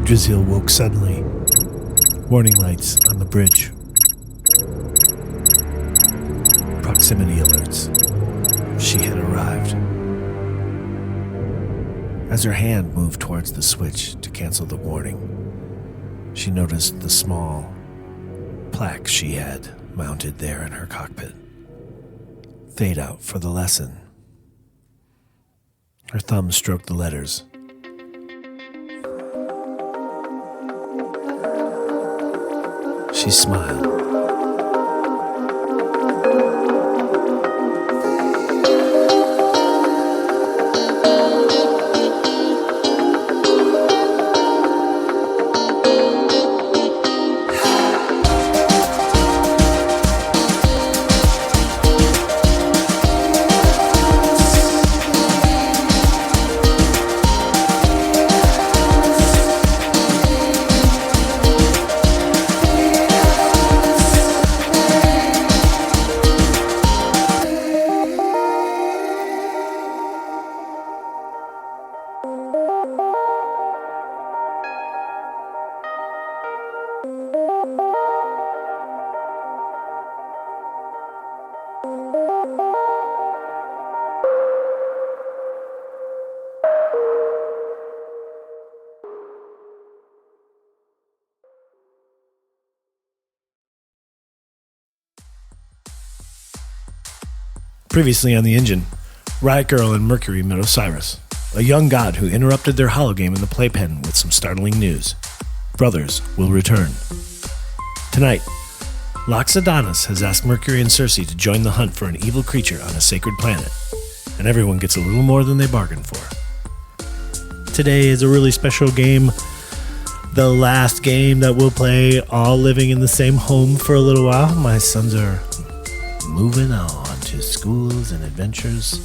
Yggdrasil woke suddenly. Warning lights on the bridge. Proximity alerts. She had arrived. As her hand moved towards the switch to cancel the warning, she noticed the small plaque she had mounted there in her cockpit. Fade out for the lesson. Her thumb stroked the letters. She smiled. Previously on the engine, Riot Girl and Mercury met Osiris, a young god who interrupted their hologame in the playpen with some startling news. Brothers will return. Tonight, Loxodonus has asked Mercury and Circe to join the hunt for an evil creature on a sacred planet, and everyone gets a little more than they bargained for. Today is a really special game, the last game that we'll play all living in the same home for a little while. My sons are moving on to schools and adventures.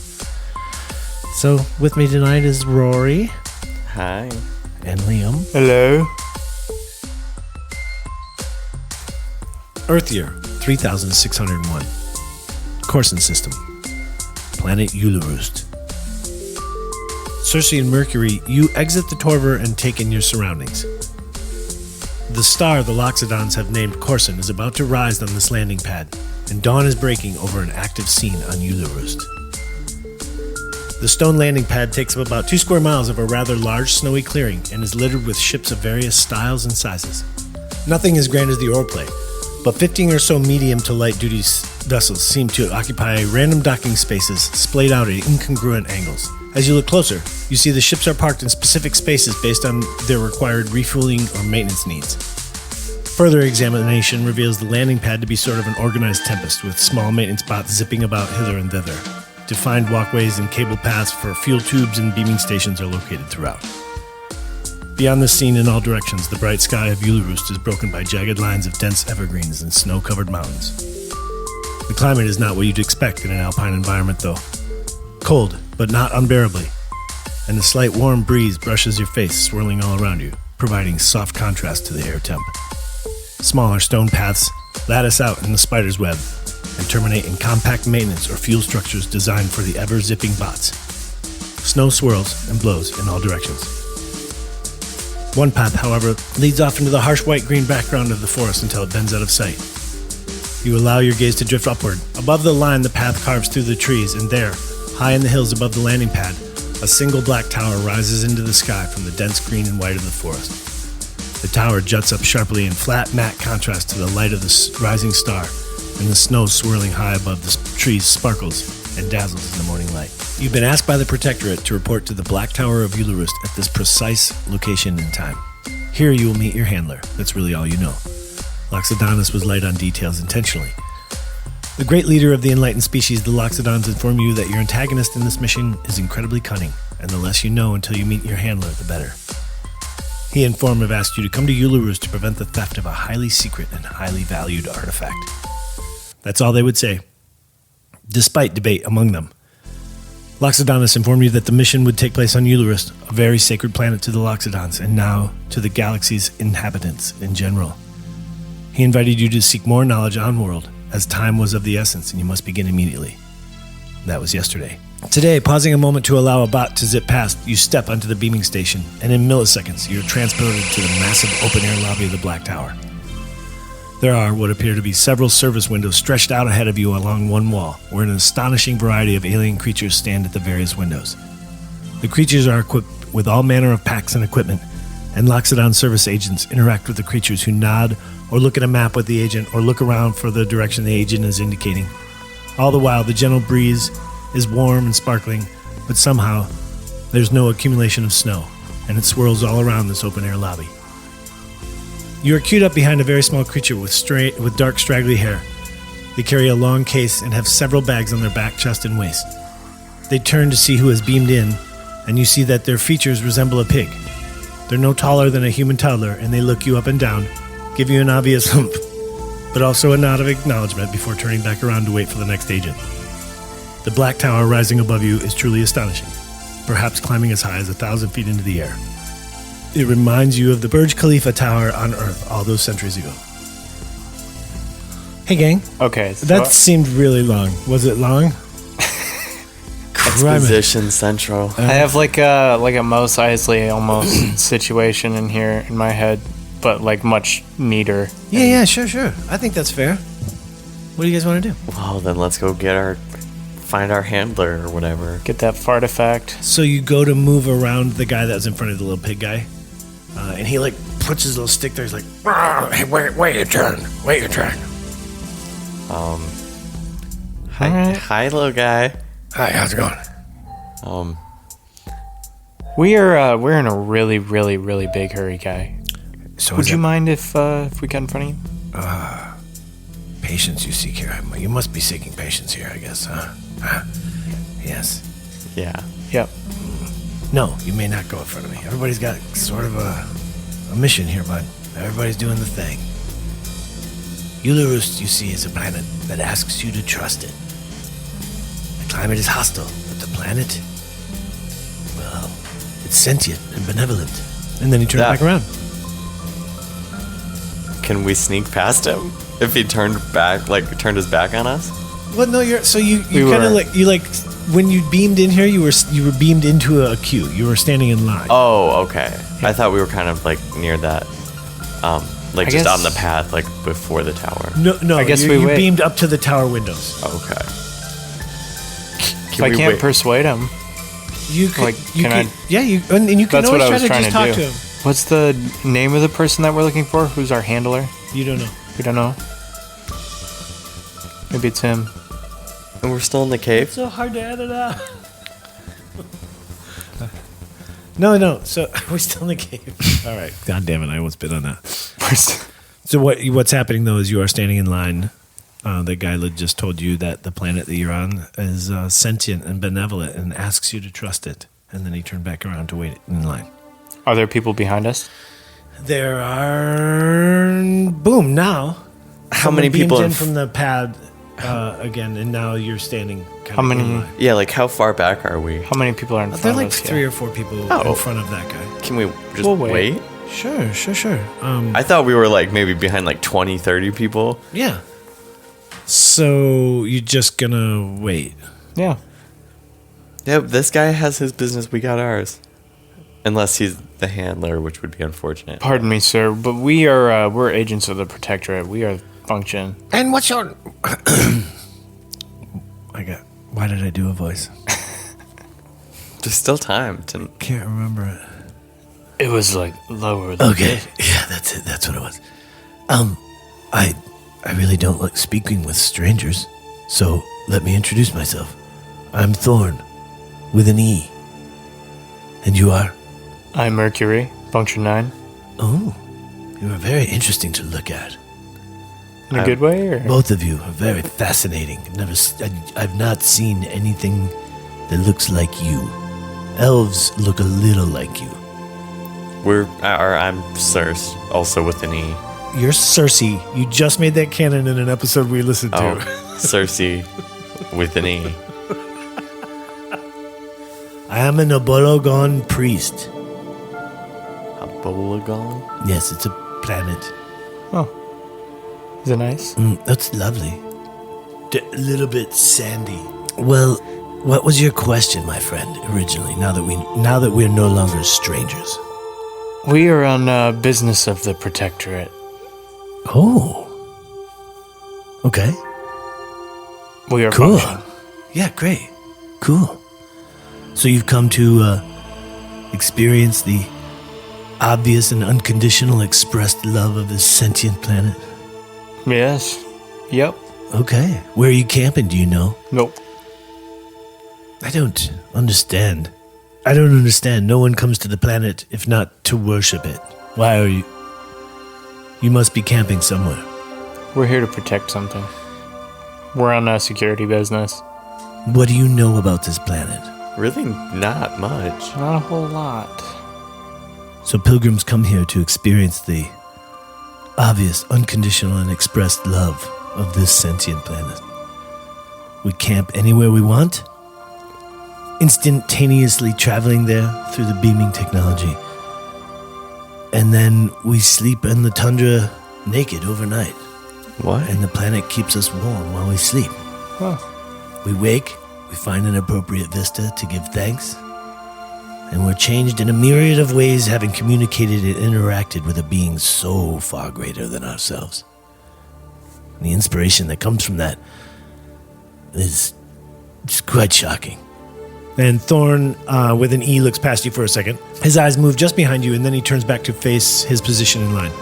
So with me tonight is Rory. Hi. And Liam. Hello. Earth year 3601. Corson system. Planet Ularust. Circe and Mercury, you exit the Torver and take in your surroundings. The star the Loxodons have named Corson is about to rise on this landing pad, and dawn is breaking over an active scene on Ularust. The stone landing pad takes up about 2 square miles of a rather large snowy clearing and is littered with ships of various styles and sizes. Nothing as grand as the Orplay, but 15 or so medium to light duty vessels seem to occupy random docking spaces splayed out at incongruent angles. As you look closer, you see the ships are parked in specific spaces based on their required refueling or maintenance needs. Further examination reveals the landing pad to be sort of an organized tempest, with small maintenance bots zipping about hither and thither. Defined walkways and cable paths for fuel tubes and beaming stations are located throughout. Beyond the scene in all directions, the bright sky of Ularust is broken by jagged lines of dense evergreens and snow-covered mountains. The climate is not what you'd expect in an alpine environment, though. Cold, but not unbearably, and a slight warm breeze brushes your face, swirling all around you, providing soft contrast to the air temp. Smaller stone paths lattice out in the spider's web and terminate in compact maintenance or fuel structures designed for the ever-zipping bots. Snow swirls and blows in all directions. One path, however, leads off into the harsh white-green background of the forest until it bends out of sight. You allow your gaze to drift upward. Above the line, the path carves through the trees, and there, high in the hills above the landing pad, a single black tower rises into the sky from the dense green and white of the forest. The tower juts up sharply in flat, matte contrast to the light of the rising star, and the snow swirling high above the trees sparkles and dazzles in the morning light. You've been asked by the Protectorate to report to the Black Tower of Ularust at this precise location and time. Here you will meet your handler. That's really all you know. Loxodonus was light on details intentionally. The great leader of the enlightened species, the Loxodons, inform you that your antagonist in this mission is incredibly cunning, and the less you know until you meet your handler, the better. He and Form have asked you to come to Ularust to prevent the theft of a highly secret and highly valued artifact. That's all they would say, despite debate among them. Loxodonus informed you that the mission would take place on Ularust, a very sacred planet to the Loxodons, and now to the galaxy's inhabitants in general. He invited you to seek more knowledge on-world, as time was of the essence and you must begin immediately. That was yesterday. Today, pausing a moment to allow a bot to zip past, you step onto the beaming station, and in milliseconds, you're transported to the massive open-air lobby of the Black Tower. There are what appear to be several service windows stretched out ahead of you along one wall, where an astonishing variety of alien creatures stand at the various windows. The creatures are equipped with all manner of packs and equipment, and Loxodon service agents interact with the creatures who nod or look at a map with the agent or look around for the direction the agent is indicating. All the while, the gentle breeze is warm and sparkling, but somehow there's no accumulation of snow, and it swirls all around this open-air lobby. You are queued up behind a very small creature with dark, straggly hair. They carry a long case and have several bags on their back, chest, and waist. They turn to see who has beamed in, and you see that their features resemble a pig. They're no taller than a human toddler, and they look you up and down, give you an obvious hump, but also a nod of acknowledgement before turning back around to wait for the next agent. The Black Tower rising above you is truly astonishing, perhaps climbing as high as 1,000 feet into the air. It reminds you of the Burj Khalifa Tower on Earth all those centuries ago. Hey, gang. Okay. So that seemed really long. Was it long? Exposition Central. I have like a Mos Eisley almost situation in here in my head, but like much neater. Yeah, sure. I think that's fair. What do you guys want to do? Well, then let's go find our handler or whatever. Get that fartifact. So you go to move around the guy that was in front of the little pig guy, and he like puts his little stick there. He's like, "Hey, wait your turn. Wait your turn." Hi, little guy. Hi, how's it going? We're in a really, really, really big hurry, guy. So would you mind if we got in front of you? Patience you seek here. You must be seeking patience here, I guess, huh? Yes. Yeah. Yep. No, you may not go in front of me. Everybody's got sort of a mission here, bud. Everybody's doing the thing. Ularust, you see, is a planet that asks you to trust it. The climate is hostile, but the planet, well, it's sentient and benevolent. And then he turns back around. Can we sneak past him if he turned his back on us? Well, no, you kind of when you beamed in here, you were beamed into a queue. You were standing in line. Oh, okay. I thought we were kind of like near that, just on the path, like before the tower. No. I guess you beamed up to the tower windows. Okay. If I can't persuade him, you could. Yeah, you can That's always what I try was to trying just to talk do. to him. What's the name of the person that we're looking for? Who's our handler? You don't know. We don't know. Maybe it's him. And we're still in the cave? It's so hard to edit out. No. So we're still in the cave. All right. God damn it! I almost bit on that. So what's happening though is you are standing in line. The guy just told you that the planet that you're on is sentient and benevolent and asks you to trust it. And then he turned back around to wait in line. Are there people behind us? There are. Boom! Now, how many people in from the pad again, and now you're standing. How many? Yeah, like how far back are we? How many people are in front There of are us? like 3 or 4 people in front of that guy. Can we just We'll wait? Sure. I thought we were like maybe behind like 20, 30 people. Yeah. So you're just gonna wait? Yeah. Yeah, this guy has his business. We got ours. Unless he's the handler, which would be unfortunate. Pardon me, sir, but we're agents of the Protectorate. We are function. And what's your? Why did I do a voice? There's still time to. Can't remember it. It was like lower than Okay, yeah, that's it. That's what it was. I really don't like speaking with strangers, so let me introduce myself. I'm Thorn, with an E. And you are? I'm Mercury, function 9. Oh, you are very interesting to look at. In a good way, or? Both of you are very fascinating. I've not seen anything that looks like you. Elves look a little like you. I'm Circe, also with an E. You're Circe. You just made that canon in an episode we listened to. Oh, Circe with an E. I am an Obologon priest. Obologon? Yes, it's a planet. Oh. Is it nice? That's lovely. A little bit sandy. Well, What was your question, my friend, originally, now that we're no longer strangers? We are on business of the Protectorate. Oh. Okay. We are Cool. functioning. Yeah, great. Cool. So you've come to experience the obvious and unconditional expressed love of this sentient planet? Yes. Yep. Okay. Where are you camping, do you know? Nope. I don't understand. No one comes to the planet if not to worship it. Why are you... You must be camping somewhere. We're here to protect something. We're on a security business. What do you know about this planet? Really not much. Not a whole lot. So pilgrims come here to experience the obvious, unconditional, and expressed love of this sentient planet. We camp anywhere we want, instantaneously traveling there through the beaming technology. And then we sleep in the tundra naked overnight. What? And the planet keeps us warm while we sleep. Huh. We wake, we find an appropriate vista to give thanks, and we're changed in a myriad of ways, having communicated and interacted with a being so far greater than ourselves. And the inspiration that comes from that is just quite shocking. And Thorn, with an E, looks past you for a second. His eyes move just behind you, and then he turns back to face his position in line.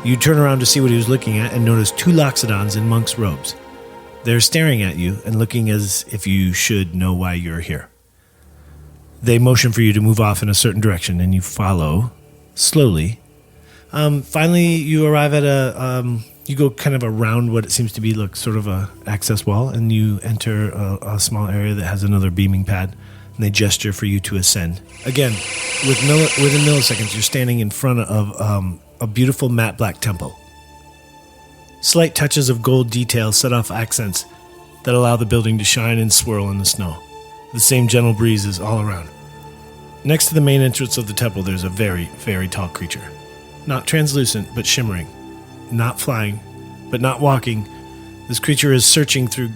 You turn around to see what he was looking at and notice 2 Loxodons in monk's robes. They're staring at you and looking as if you should know why you're here. They motion for you to move off in a certain direction, and you follow slowly. Finally, you arrive at you go kind of around what it seems to be like sort of a access wall, and you enter a small area that has another beaming pad, and they gesture for you to ascend. Again, within milliseconds, you're standing in front of a beautiful matte black temple. Slight touches of gold detail set off accents that allow the building to shine and swirl in the snow. The same gentle breeze is all around. Next to the main entrance of the temple, there's a very, very tall creature. Not translucent, but shimmering. Not flying, but not walking. This creature is searching through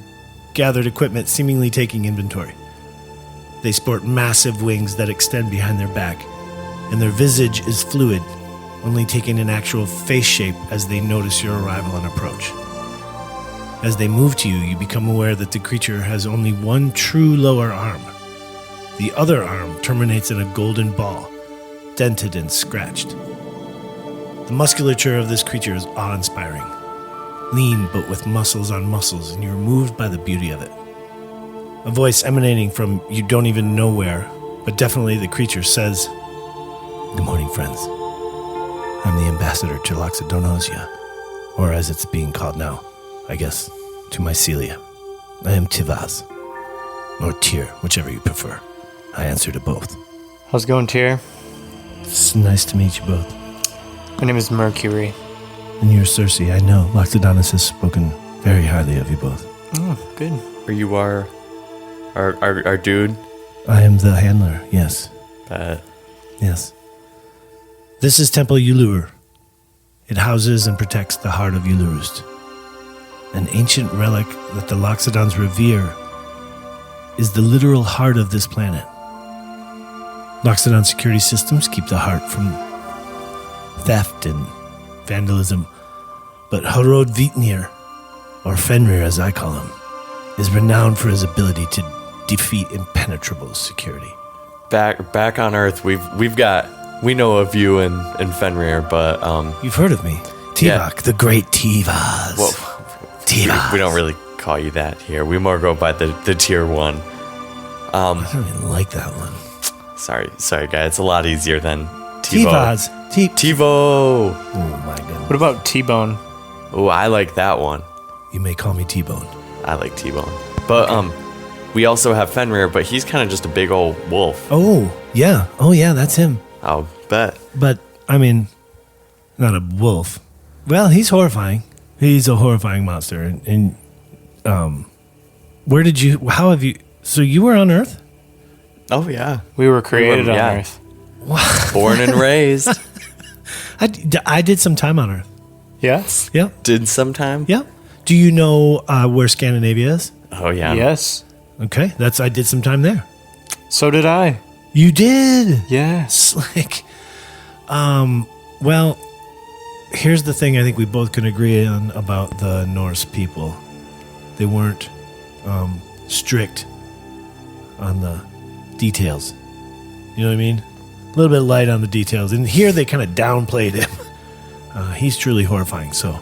gathered equipment, seemingly taking inventory. They sport massive wings that extend behind their back, and their visage is fluid, only taking an actual face shape as they notice your arrival and approach. As they move to you, you become aware that the creature has only one true lower arm. The other arm terminates in a golden ball, dented and scratched. The musculature of this creature is awe-inspiring. Lean, but with muscles on muscles, and you're moved by the beauty of it. A voice emanating from you don't even know where, but definitely the creature says, "Good morning, friends. I'm the ambassador to Loxodonosia, or as it's being called now, I guess, to Mycelia. I am Tivaz, or Tyr, whichever you prefer. I answer to both." How's it going, Tyr? It's nice to meet you both. My name is Mercury. And you're Circe. I know Loxodonus has spoken very highly of you both. Oh, good. Are you our dude? I am the handler, yes. Yes. This is Temple Uluru. It houses and protects the heart of Ulurust. An ancient relic that the Loxodons revere is the literal heart of this planet. Loxodon security systems keep the heart from theft and vandalism, but Harod Vitnir, or Fenrir as I call him, is renowned for his ability to defeat impenetrable security. Back on Earth, we know of you and Fenrir, but You've heard of me. Tivak, the great Tivaz. well, Tivaz. we don't really call you that here. We more go by the tier 1. I don't even like that one. Sorry, guy. It's a lot easier than Tivo. Tivaz. Tivo. Oh my goodness. What about T-Bone? Oh, I like that one. You may call me T-Bone. I like T-Bone. But we also have Fenrir, but he's kind of just a big old wolf. Oh yeah, that's him. I'll bet. But, I mean, not a wolf. Well, he's horrifying. He's a horrifying monster. And how have you, so you were on Earth? Oh, yeah. We were created on yeah. Earth. Born and raised. I did some time on Earth. Yes? Yep. Did sometime. Yep. Do you know where Scandinavia is? Oh, yeah. Yes. Okay, I did some time there. So did I. You did. Yes. Slick. Well, here's the thing I think we both can agree on about the Norse people. They weren't strict on the details. You know what I mean? A little bit light on the details. And here they kind of downplayed him. He's truly horrifying. So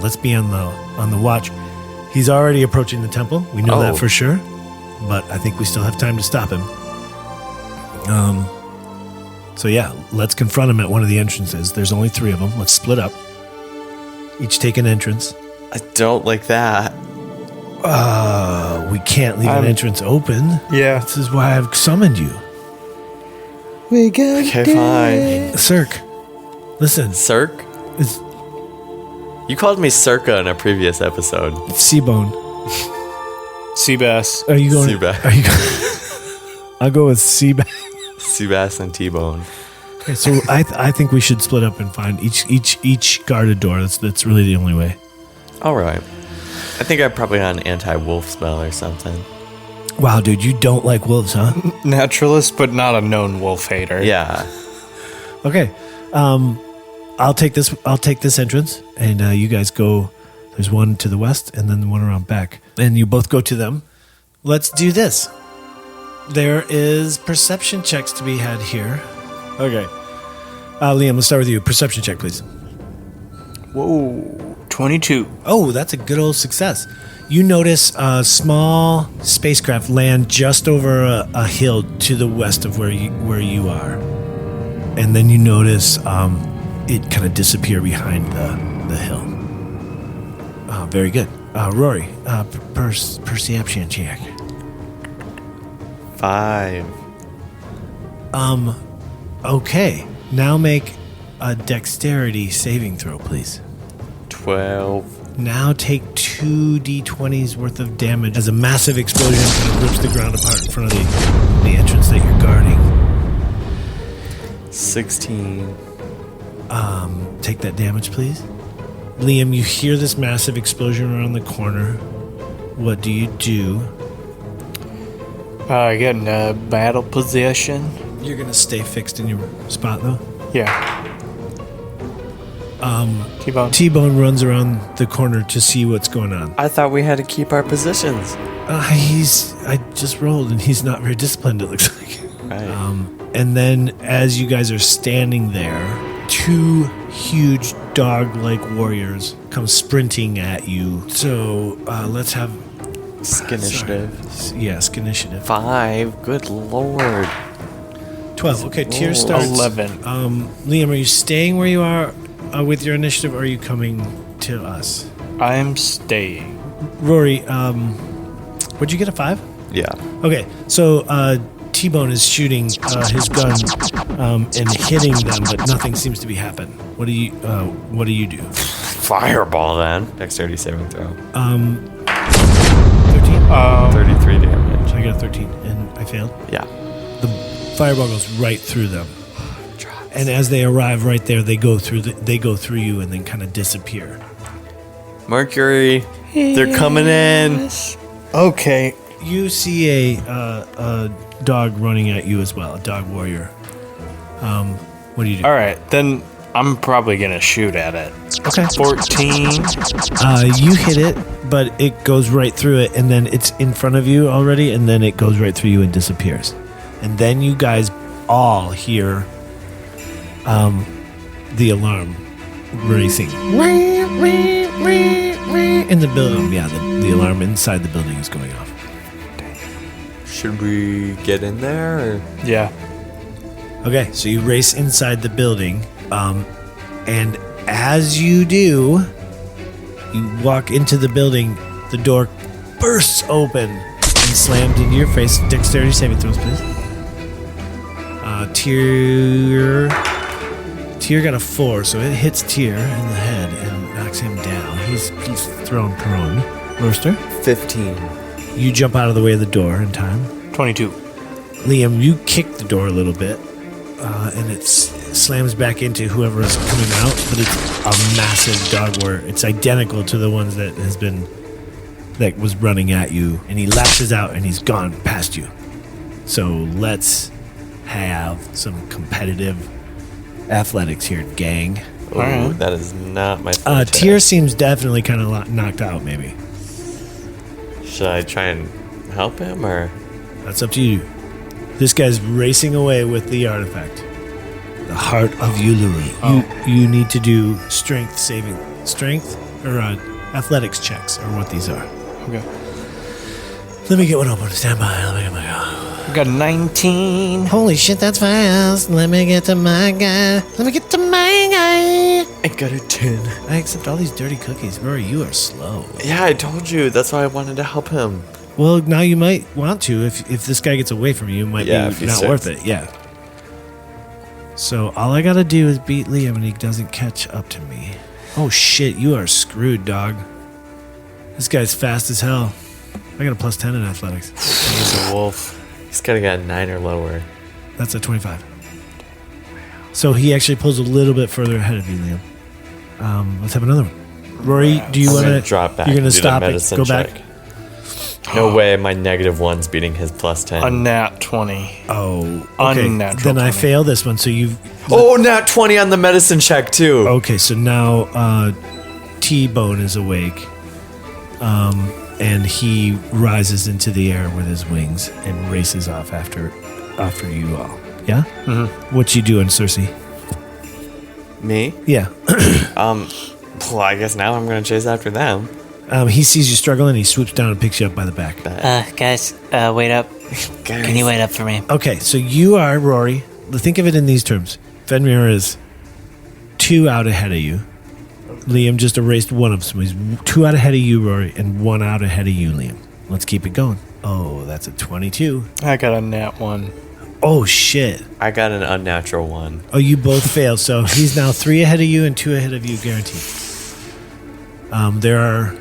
let's be on the watch. He's already approaching the temple. We know that for sure. But I think we still have time to stop him. So yeah, let's confront him at one of the entrances. There's only 3 of them. Let's split up. Each take an entrance. I don't like that. We can't leave an entrance open. Yeah. This is why I've summoned you. We got Okay, fine. Cirque, listen. Cirque? It's You called me Circa in a previous episode. Seabone. Seabass. Are you going? Seabass. Are you going? I'll go with Seabass. Seabass and T-Bone. Okay, so I think we should split up and find each guarded door. That's really the only way. All right. I think I probably got an anti-wolf smell or something. Wow, dude, you don't like wolves, huh? Naturalist, but not a known wolf hater. Yeah. Okay, I'll take this entrance, and you guys go. There's one to the west, and then one around back, and you both go to them. Let's do this. There is perception checks to be had here. Okay, Liam, let's start with you. Perception check, please. Whoa. 22. Oh, that's a good old success. You notice a small spacecraft land just over a hill to the west of where you are, and then you notice it kind of disappear behind the hill. Very good, Rory. Perception check. 5. Okay. Now make a dexterity saving throw, please. 12. Now take 2d20s worth of damage as a massive explosion kind of rips the ground apart in front of the entrance that you're guarding. 16. Take that damage, please. Liam, you hear this massive explosion around the corner. What do you do? I get in a battle position. You're going to stay fixed in your spot, though? Yeah. T-Bone. T-Bone runs around the corner to see what's going on. I thought we had to keep our positions. I just rolled, and he's not very disciplined, it looks like. Right. And then as you guys are standing there, 2 huge dog-like warriors come sprinting at you. So let's have... Skinitiative. Yeah, Skinitiative. 5. Good lord. 12. Okay, Tyr starts. 11. Liam, are you staying where you are with your initiative, or are you coming to us? I'm staying. Rory, would you get a 5? Yeah. Okay, so T-Bone is shooting his gun and hitting them, but nothing seems to be happening. What do you do? Fireball then. Dexterity saving throw. 13? 33 damage. I got a 13, and I failed. Yeah. The fireball goes right through them, and as they arrive right there, they go through you and then kind of disappear. Mercury, they're coming in. Okay. You see a dog running at you as well, a dog warrior. What do you do? All right, then I'm probably going to shoot at it. Okay. 14. You hit it, but it goes right through it, and then it's in front of you already, and then it goes right through you and disappears. And then you guys all hear the alarm racing. In the building. Yeah, the alarm inside the building is going off. Should we get in there? Or? Yeah. Okay, so you race inside the building, and as you do, you walk into the building, the door bursts open and slammed into your face. Dexterity saving throws, please. Tyr got a 4, so it hits Tyr in the head and knocks him down. He's thrown prone. Roaster, 15. you jump out of the way of the door in time. 22. Liam, you kick the door a little bit, and it slams back into whoever is coming out, but it's a massive dog warrior. It's identical to the ones that has been that was running at you, and he lashes out and he's gone past you. So let's have some competitive athletics here, gang. Ooh, right. that is not my forte. Tyr seems definitely kind of knocked out, maybe. Should I try and help him, or? That's up to you. This guy's racing away with the artifact. The Heart of Uluru. Oh. You need to do strength or athletics checks are what these are. Okay. Let me get one open. Stand by. Let me get my... I got 19. Holy shit, that's fast. Let me get to my guy. I got a 10. I accept all these dirty cookies. Rory, you are slow. Yeah, I told you. That's why I wanted to help him. Well, now you might want to. If this guy gets away from you, it might if be he's not worth it. Yeah. So all I gotta do is beat Liam and he doesn't catch up to me. Oh shit, you are screwed, dog. This guy's fast as hell. I got a plus 10 in athletics. He's a wolf. He's gotta get a 9 or lower. That's a 25. So he actually pulls a little bit further ahead of you, Liam. Let's have another one. Rory, do you I'm want gonna to drop back? You're gonna and do the stop it. medicine Go check. back. No way. My -1's beating his plus 10. A nat 20. Oh, okay. Unnatural Then I 20. fail this one. So you've Oh, nat 20 on the medicine check too. okay. So now T-Bone is awake, and he rises into the air with his wings and races off after you all. Yeah. Mm-hmm. What you doing, Circe? Me? Yeah. Well, I guess now I'm gonna chase after them. He sees you struggling. He swoops down and picks you up by the back. Guys, wait up. Can you wait up for me? Okay, so you are Rory. Think of it in these terms. Fenrir is 2 out ahead of you. Liam just erased one of them. He's 2 out ahead of you, Rory, and 1 out ahead of you, Liam. Let's keep it going. Oh, that's a 22. I got a nat 1. Oh, shit. I got an unnatural 1. Oh, you both failed. So he's now 3 ahead of you and 2 ahead of you, guaranteed. There are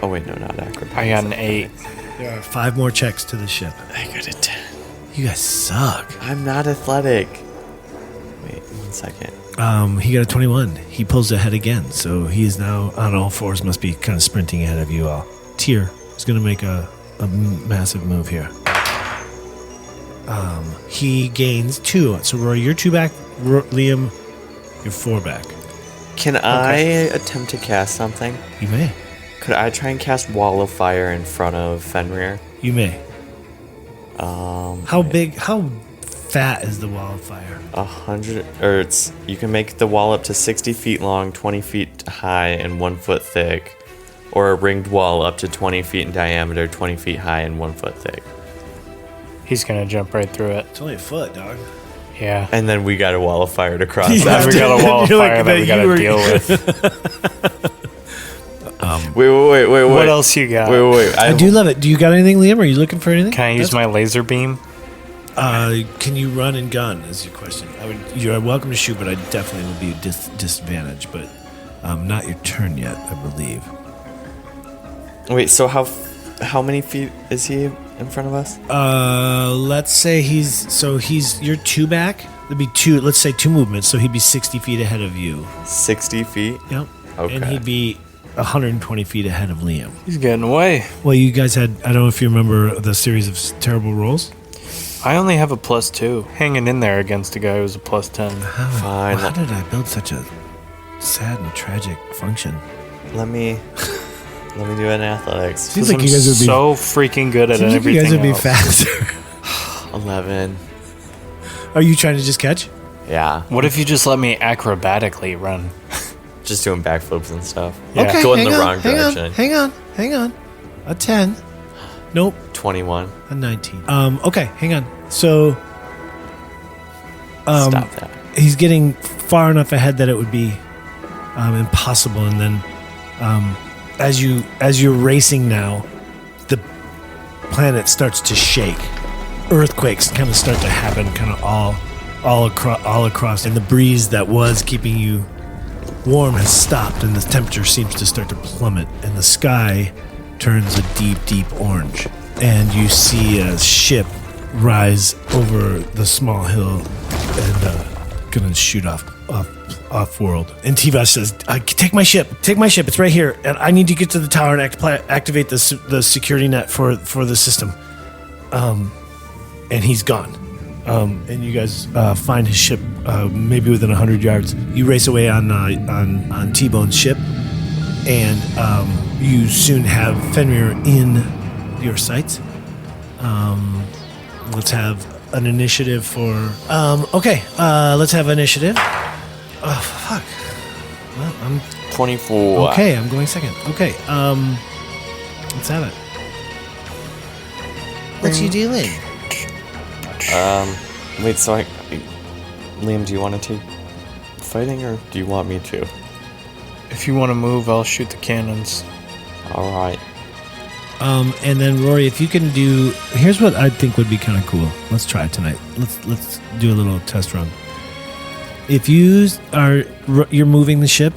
Oh wait, no, not acrobatics. I got an 8. There are 5 more checks to the ship. I got a 10. You guys suck. I'm not athletic. Wait, 1 second. He got a 21. He pulls ahead again, so he is now on all fours. Must be kind of sprinting ahead of you all. Tyr is going to make a massive move here. He gains 2. So Rory, you're 2 back. Liam, you're 4 back. Can I attempt to cast something? You may. Could I try and cast Wall of Fire in front of Fenrir? You may. How big? How fat is the wall of fire? 100, or you can make the wall up to 60 feet long, 20 feet high, and 1 foot thick, or a ringed wall up to 20 feet in diameter, 20 feet high, and 1 foot thick. He's gonna jump right through it. It's only a foot, dog. Yeah. And then we got a wall of fire to cross. Yeah. Now we got a wall of You're like fire that we that gotta you were- deal with. Wait. What else you got? Wait. I do love it. Do you got anything, Liam? Are you looking for anything? Can I use my laser beam? Can you run and gun? Is your question? You're welcome to shoot, but I definitely would be disadvantage. But not your turn yet, I believe. Wait, so how many feet is he in front of us? Let's say you're 2 back. There'd be 2. Let's say 2 movements, so he'd be 60 feet ahead of you. 60 feet? Yep. Okay. And he'd be 120 feet ahead of Liam. He's getting away. Well, you guys had, I don't know if you remember the series of terrible rolls. I only have a +2. Hanging in there against a guy who's a +10. Fine. How did I build such a sad and tragic function? Let me do an athletics. Seems Because like you guys would be so freaking good at seems like everything you guys would be else. faster. 11. Are you trying to just catch? Yeah. What if you just let me acrobatically run? Just doing backflips and stuff. Yeah. Okay, Go in the hang on, wrong hang on, direction. Hang on. A 10. Nope. 21. A 19. Okay, hang on. So Stop that. he's getting far enough ahead that it would be impossible, and then as you're racing now, the planet starts to shake. Earthquakes kind of start to happen kind of all across, and the breeze that was keeping you warm has stopped, and the temperature seems to start to plummet, and the sky turns a deep orange, and you see a ship rise over the small hill and gonna shoot off. off world. And T-Vash says, take my ship, it's right here, and I need to get to the tower and activate the security net for the system. And he's gone. And you guys find his ship maybe within 100 yards. You race away on T-Bone's ship, and you soon have Fenrir in your sights. Let's have an initiative for... let's have initiative. Oh, fuck. Well, I'm... 24. Okay, I'm going second. Okay, let's have it. What you doing? Wait, so Liam, do you want to take fighting, or do you want me to? If you want to move, I'll shoot the cannons. All right. And then Rory, if you can do... Here's what I think would be kind of cool. Let's try it tonight. Let's do a little test run. If you're moving the ship,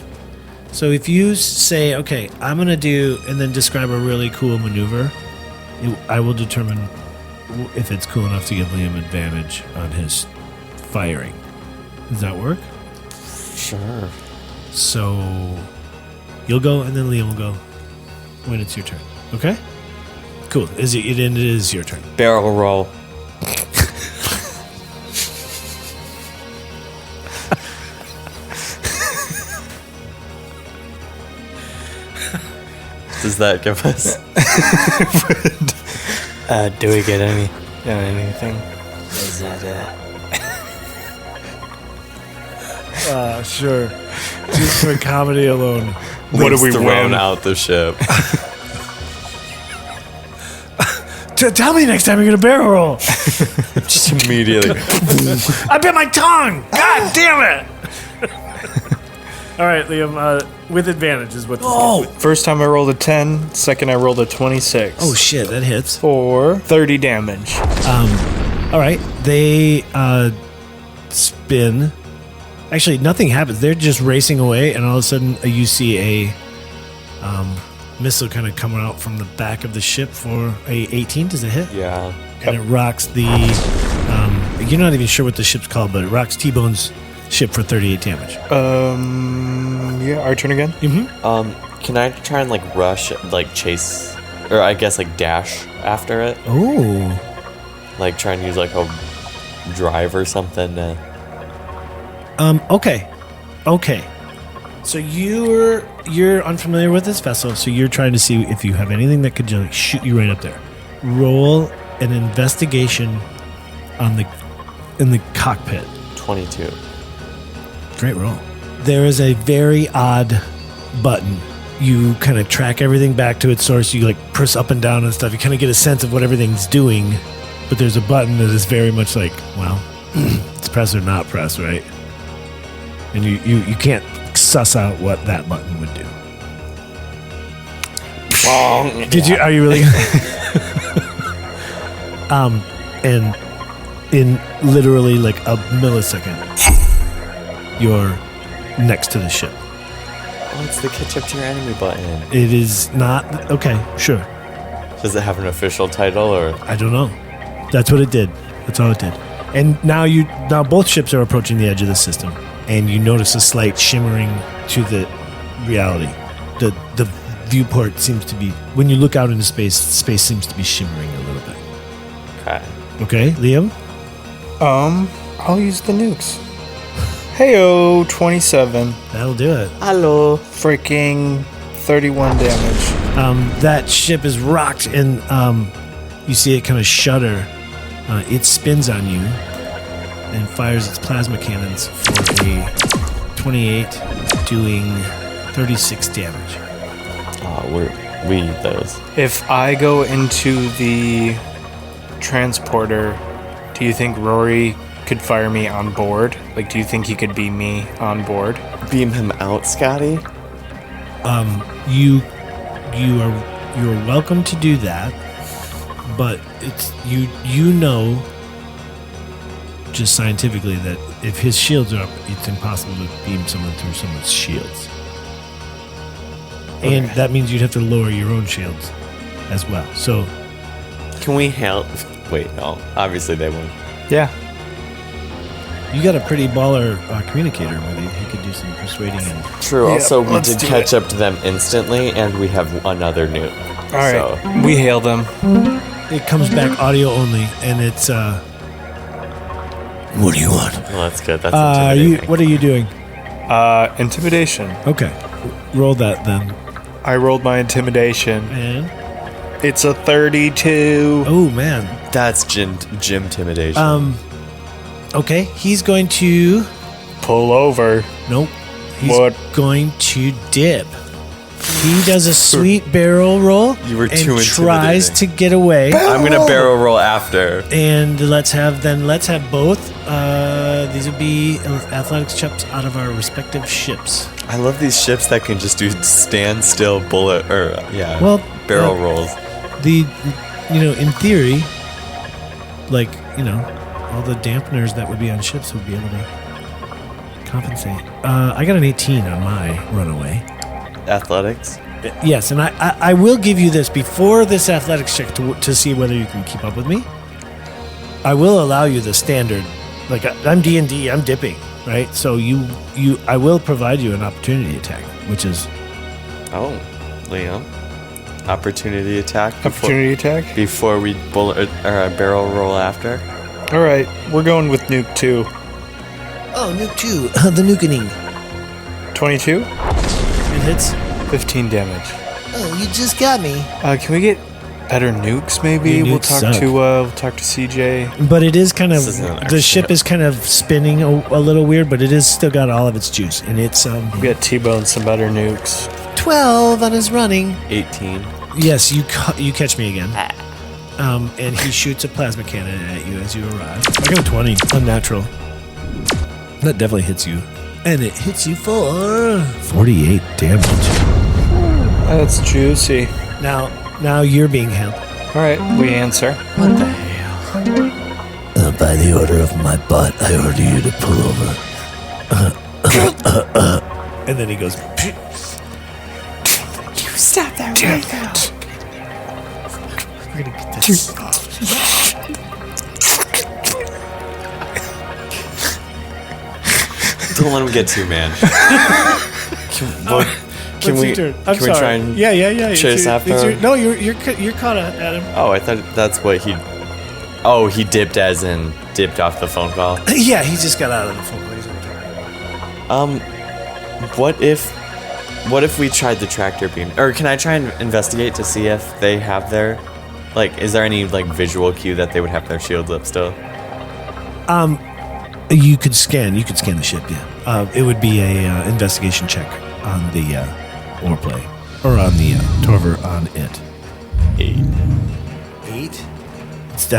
so if you say, okay, I'm going to do, and then describe a really cool maneuver, I will determine if it's cool enough to give Liam advantage on his firing. Does that work? Sure. So you'll go, and then Liam will go when it's your turn. Okay? Cool. It is your turn. Barrel roll. Does that give us? Do we get anything? Is that Sure. Just for comedy alone. What do we thrown win? out the ship. Tell me next time you're going to barrel roll. Just immediately. I bit my tongue. God damn it. All right, Liam, with advantage is what this is. First time I rolled a 10. Second I rolled a 26. Oh, shit, that hits. For 30 damage. All right, they spin. Actually, nothing happens. They're just racing away, and all of a sudden you see a missile kind of coming out from the back of the ship for a 18. Does it hit? Yeah. And it rocks the... you're not even sure what the ship's called, but it rocks T-Bone's ship for 38 damage. Yeah, our turn again? Mm-hmm. Can I try and rush, chase, or I guess dash after it? Oh. Try and use a drive or something to... Okay. So you're unfamiliar with this vessel, so you're trying to see if you have anything that could just shoot you right up there. Roll an investigation in the cockpit. 22. Great roll. There is a very odd button. You kind of track everything back to its source. You press up and down and stuff. You kind of get a sense of what everything's doing, but there's a button that is very much it's press or not press, right? And you can't suss out what that button would do. Are you really? And in literally a millisecond, you're next to the ship. Oh, it's the catch up to your enemy button. It is not... Okay, sure. Does it have an official title, or? I don't know. That's what it did. That's all it did. And now both ships are approaching the edge of the system, and you notice a slight shimmering to the reality. The viewport seems to be... When you look out into space seems to be shimmering a little bit. Okay, Liam? I'll use the nukes. Heyo, 27. That'll do it. Hello. Freaking 31 damage. That ship is rocked, and you see it kind of shudder. It spins on you and fires its plasma cannons for a 28, doing 36 damage. We eat those. If I go into the transporter, do you think Rory could fire me on board? Do you think he could beam me on board? Beam him out, Scotty? You're welcome to do that, but it's you know just scientifically that if his shields are up, it's impossible to beam someone through someone's shields. Okay. And that means you'd have to lower your own shields as well. So can we help? Wait, no. Obviously they won't. Yeah. You got a pretty baller communicator with you. He could do some persuading. And True. Also, we let's did do catch up to them instantly, and we have another nuke. All right, we hail them. it comes back audio only, and it's. What do you want? Well, that's good. That's intimidating. What are you doing? Intimidation. Okay, roll that then. I rolled my intimidation. And It's a 32. oh man. That's gym intimidation. Okay, he's going to. Pull over. Nope. He's What? going to dip. He does a sweet barrel roll. You were and too tries to intimidating. get away. I'm gonna barrel roll after. And let's have both. These would be athletics checks out of our respective ships. I love these ships that can just do standstill bullet or barrel rolls. In theory, all the dampeners that would be on ships would be able to compensate. I got an 18 on my runaway. Athletics. Yes, and I will give you this before this athletics check to see whether you can keep up with me. I will allow you the standard. Like I'm D&D, I'm dipping, right? So I will provide you an opportunity attack, which is Oh, Liam. Opportunity attack. Opportunity attack. Before we bullet or barrel roll after. All right, we're going with nuke 2. nuke 2, the nukening. 22. It hits. 15 damage. Oh, you just got me. Can we get better nukes? Maybe Your we'll nukes talk suck. we'll talk to CJ. But it is kind of This isn't our the ship ship. is kind of spinning a little weird, but it is still got all of its juice, and it's We got T-Bone some better nukes. 12 on his running. 18. Yes, you catch me again. And he shoots a plasma cannon at you as you arrive. I got a 20, unnatural. That definitely hits you, and it hits you for 48 damage. That's juicy. Now you're being held. All right, we answer. What the hell? By the order of my butt, I order you to pull over. And then he goes. You stop that right now. We're gonna get this. Don't let him get to, man. Can we try and yeah. chase after him? No, you're caught at him. Oh, I thought that's what he. Oh, he dipped as in dipped off the phone call. Yeah, he just got out of the phone call. What if we tried the tractor beam? Or can I try and investigate to see if they have their, is there any visual cue that they would have their shields up still? You could scan the ship. Yeah, it would be a investigation check on the oarplay or on the Torver on it. 8. 8. It's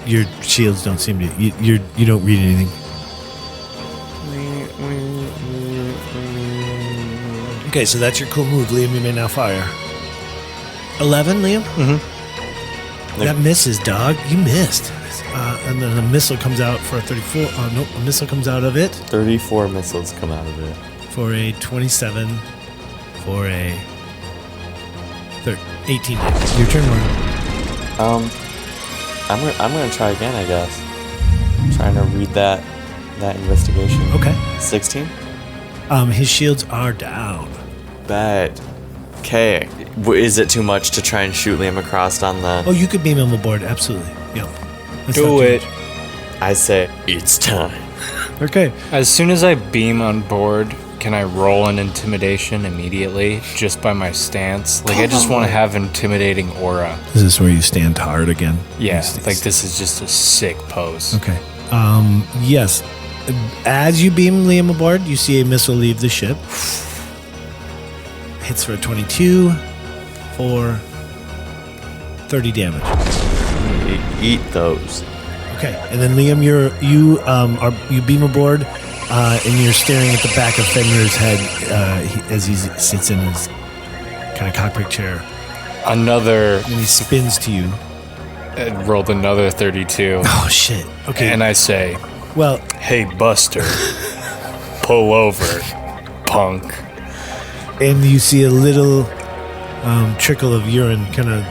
your shields don't seem to you don't read anything. Okay, so that's your cool move, Liam. You may now fire. 11, Liam? Mm-hmm. That misses, dog. You missed. And then a missile comes out for a 34. Nope, a missile comes out of it 34 missiles come out of it. for a 27 for a 18 damage. Your turn, Warren. I'm gonna try again, I guess. I'm trying to read that investigation. Okay. 16. His shields are down. Bet. Okay. Is it too much to try and shoot Liam across on the? Oh, you could beam him aboard. Absolutely. Yep. That's Do not too it. much. I say it's time. Okay. As soon as I beam on board, can I roll an intimidation immediately just by my stance? I just want to have intimidating aura. Is this where you stand hard again? Yeah, this is just a sick pose. Okay. Yes. As you beam Liam aboard, you see a missile leave the ship. Hits for a 22 for 30 damage. Eat those. Okay, and then Liam, you beam aboard, and you're staring at the back of Fenrir's head as he sits in his kind of cockpit chair, Another. and he spins to you. Rolled another 32. Oh shit! Okay, And I say, well, hey, Buster, pull over, punk. and you see a little trickle of urine kind of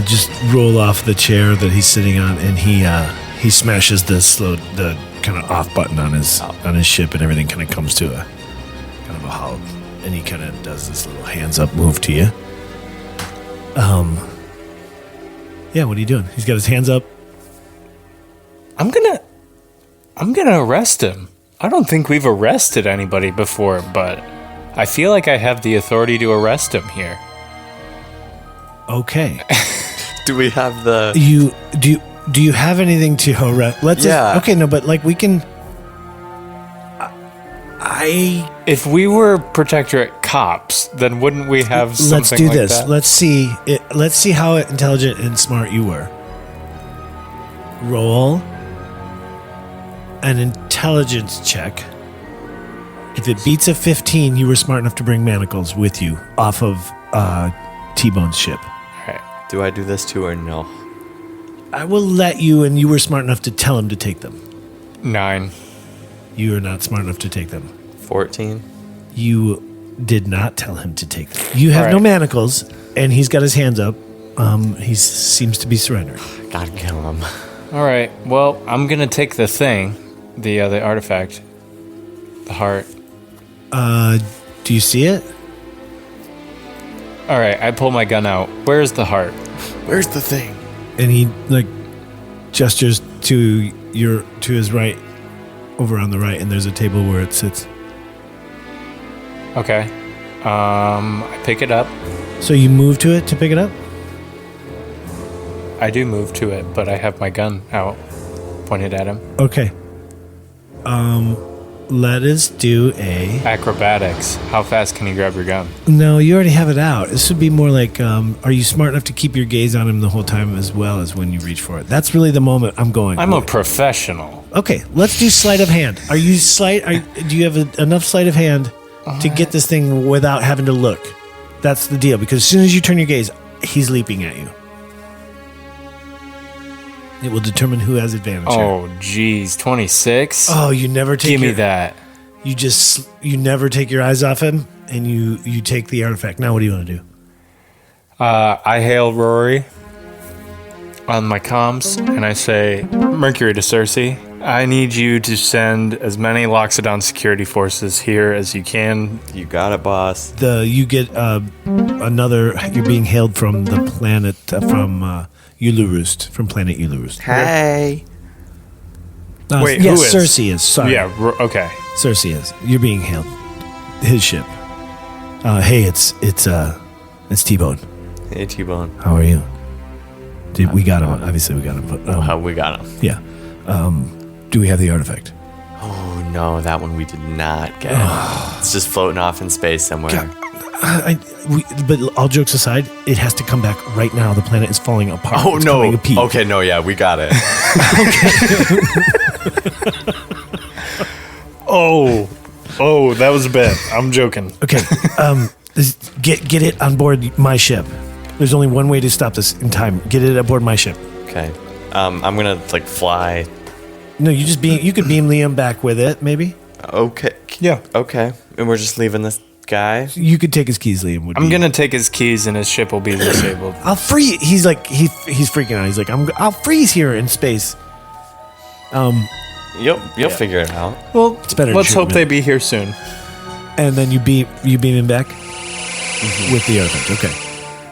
just roll off the chair that he's sitting on, and he He smashes the kind of off button on his ship, and everything kind of comes to a kind of a halt. And he kind of does this little hands up move to you. Yeah, what are you doing? He's got his hands up. I'm gonna arrest him. I don't think we've arrested anybody before, but I feel like I have the authority to arrest him here. Okay. Do we have the... Do you have anything to arrest? Okay, no, but like we can... If we were protectorate cops, then wouldn't we have something Let's do like this. that? Let's see how intelligent and smart you were. Roll an intelligence check. If it beats a 15, you were smart enough to bring manacles with you off of T-Bone's ship. All right. Do I do this too or no? I will let you, and you were smart enough to tell him to take them. 9. You are not smart enough to take them. 14? You did not tell him to take them. You have All no right. manacles, and he's got his hands up. He seems to be surrendering. Gotta kill him. All right. Well, I'm gonna take the thing, the artifact, the heart. Do you see it? All right. I pull my gun out. Where's the heart? Where's the thing? And he like gestures to his right, over on the right, and there's a table where it sits. Okay. I pick it up. So you move to it to pick it up? I do move to it, but I have my gun out, pointed at him. Okay. Let us do a... Acrobatics. How fast can you grab your gun? No, you already have it out. This would be more like, are you smart enough to keep your gaze on him the whole time as well as when you reach for it? That's really the moment I'm going. I'm a with. professional. Okay, let's do sleight of hand. Do you have enough sleight of hand to get this thing without having to look? That's the deal, because as soon as you turn your gaze, he's leaping at you. It will determine who has advantage here. Oh, geez. 26? Oh, you never take Give me that. You never take your eyes off him, and you take the artifact. Now what do you want to do? I hail Rory on my comms, and I say, Mercury to Circe, I need you to send as many Loxodon security forces here as you can. You got it, boss. You get you're being hailed from the planet, from Ulurust, from planet Ulurust. Hey. Wait, yes, who is? Circe is. Sorry. Yeah, okay. Circe is. You're being hailed. His ship. Hey, it's T-Bone. Hey, T-Bone. How are you? We got him. Obviously, we got him. But, How we got him? yeah. Do we have the artifact? Oh, no, that one we did not get. It's just floating off in space somewhere. But all jokes aside, it has to come back right now. The planet is falling apart. Oh, It's no. coming to peak. Okay, no, yeah, we got it. Oh, that was a bit. I'm joking. Okay. Get it on board my ship. There's only one way to stop this in time. Get it aboard my ship. Okay. I'm going to, fly. No, you could beam Liam back with it, maybe. Okay. Yeah. Okay. And we're just leaving this guy? You could take his keys, Liam. I'm going to take his keys and his ship will be disabled. I'll free. He's like he's freaking out. He's like I'll freeze here in space. You'll figure it out. Well, It's better let's hope treatment. they be here soon. And then you beam him back with the artifact. Okay.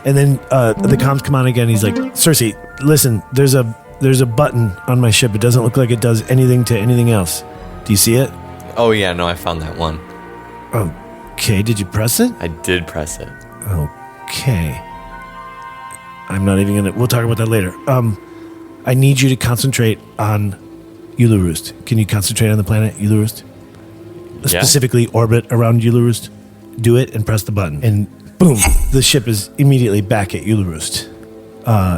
And then the comms come on again. He's like, Circe, listen. There's a button on my ship. It doesn't look like it does anything to anything else. Do you see it? Oh, yeah, no, I found that one. Okay. Did you press it? I did press it. Okay. I'm not even gonna. We'll talk about that later. I need you to concentrate on Ulurust. Can you concentrate on the planet Ulurust? Yeah. Specifically, orbit around Ulurust. Do it and press the button, and boom, the ship is immediately back at Ulurust,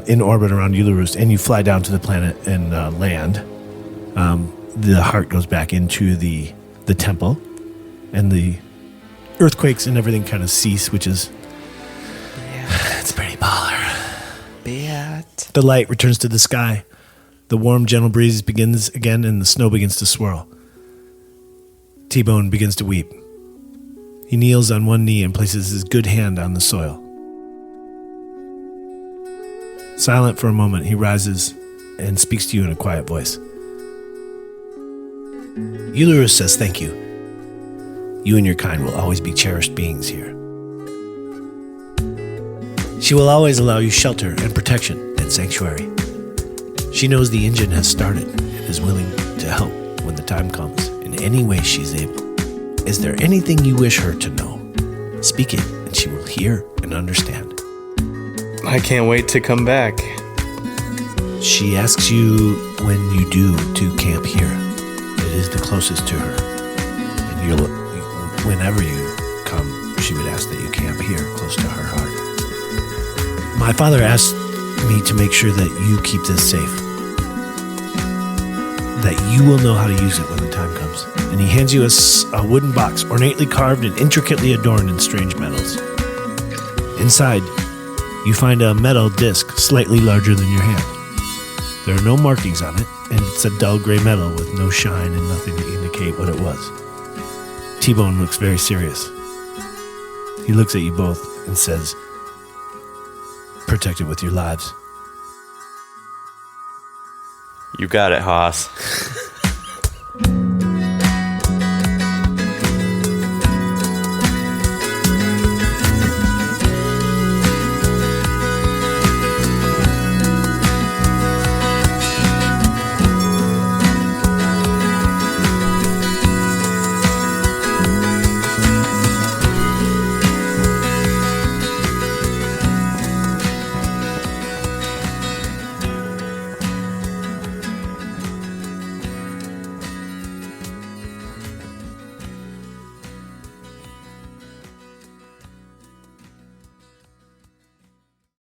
in orbit around Ulurust, and you fly down to the planet and land. The heart goes back into the temple, and the earthquakes and everything kind of cease, which is it's pretty baller. The light returns to the sky. The warm, gentle breeze begins again, and the snow begins to swirl. T-Bone begins to weep. He kneels on one knee and places his good hand on the soil. Silent for a moment, he rises and speaks to you in a quiet voice. Ulurus says thank you. You and your kind will always be cherished beings here. She will always allow you shelter and protection at Sanctuary. She knows the engine has started and is willing to help when the time comes in any way she's able. Is there anything you wish her to know? Speak it, and she will hear and understand. I can't wait to come back. She asks you when you do to camp here. It is the closest to her. And whenever you come, she would ask that you camp here, close to her heart. My father asked me to make sure that you keep this safe. That you will know how to use it when the time comes. And he hands you a wooden box, ornately carved and intricately adorned in strange metals. Inside, you find a metal disc slightly larger than your hand. There are no markings on it, and it's a dull gray metal with no shine and nothing to indicate what it was. T-Bone looks very serious. He looks at you both and says, "Protect it with your lives." You got it, Haas.